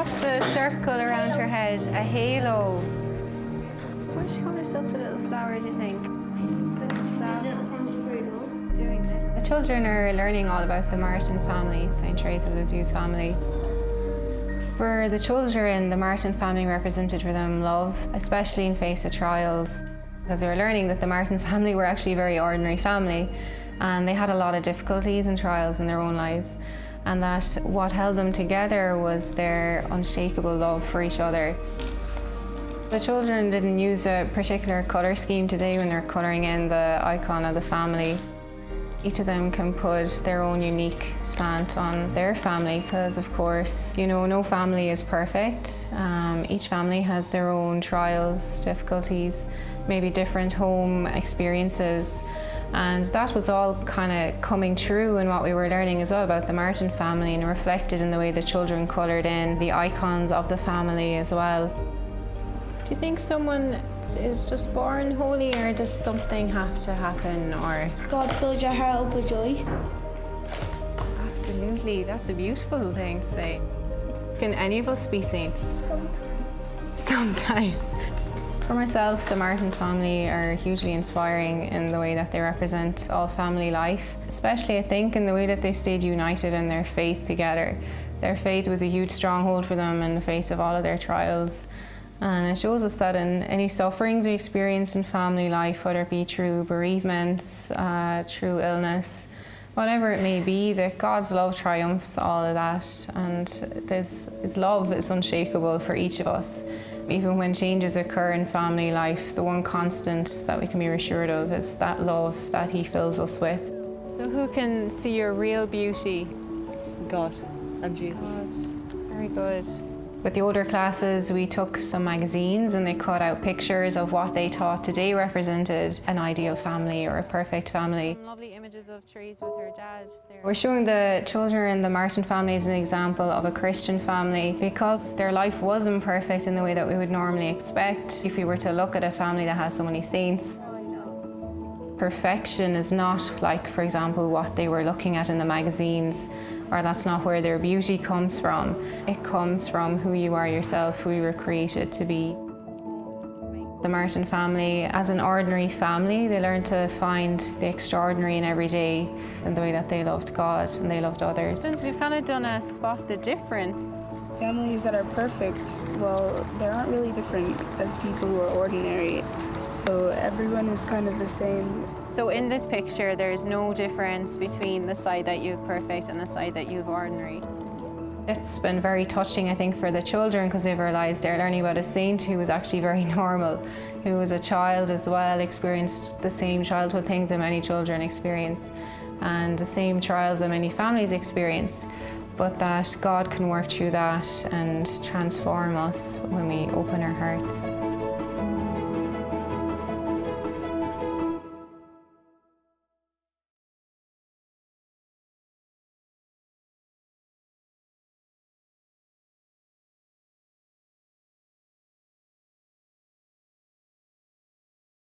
What's the circle around her head? A halo. Why did she call herself a little flower, do you think? Doing this. The children are learning all about the Martin family, St. Therese of Lisieux's family. For the children, the Martin family represented for them love, especially in face of trials, because they were learning that the Martin family were actually a very ordinary family, and they had a lot of difficulties and trials in their own lives, and that what held them together was their unshakable love for each other. The children didn't use a particular colour scheme today when they're colouring in the icon of the family. Each of them can put their own unique slant on their family because, of course, you know, no family is perfect. Each family has their own trials, difficulties, maybe different home experiences. And that was all kind of coming true in what we were learning as well about the Martin family, and reflected in the way the children coloured in the icons of the family as well. Do you think someone is just born holy, or does something have to happen, or? God fills your heart up with joy. Absolutely, that's a beautiful thing to say. Can any of us be saints? Sometimes. For myself, the Martin family are hugely inspiring in the way that they represent all family life, especially I think in the way that they stayed united in their faith together. Their faith was a huge stronghold for them in the face of all of their trials. And it shows us that in any sufferings we experience in family life, whether it be through bereavements, through illness, whatever it may be, that God's love triumphs all of that, and His love is unshakable for each of us. Even when changes occur in family life, the one constant that we can be assured of is that love that He fills us with. So who can see your real beauty? God and Jesus. God. Very good. With the older classes, we took some magazines and they cut out pictures of what they thought today represented an ideal family or a perfect family. Some lovely images of Therese with her dad there. We're showing the children in the Martin family as an example of a Christian family because their life wasn't perfect in the way that we would normally expect if we were to look at a family that has so many saints. Perfection is not like, for example, what they were looking at in the magazines, or that's not where their beauty comes from. It comes from who you are yourself, who you were created to be. The Martin family, as an ordinary family, they learned to find the extraordinary in every day in the way that they loved God and they loved others. Since we've kind of done a spot the difference. Families that are perfect, well, they aren't really different as people who are ordinary. So everyone is kind of the same. So in this picture, there's no difference between the side that you have perfect and the side that you have ordinary. It's been very touching, I think, for the children because they've realised they're learning about a saint who was actually very normal, who was a child as well, experienced the same childhood things that many children experience and the same trials that many families experience, but that God can work through that and transform us when we open our hearts.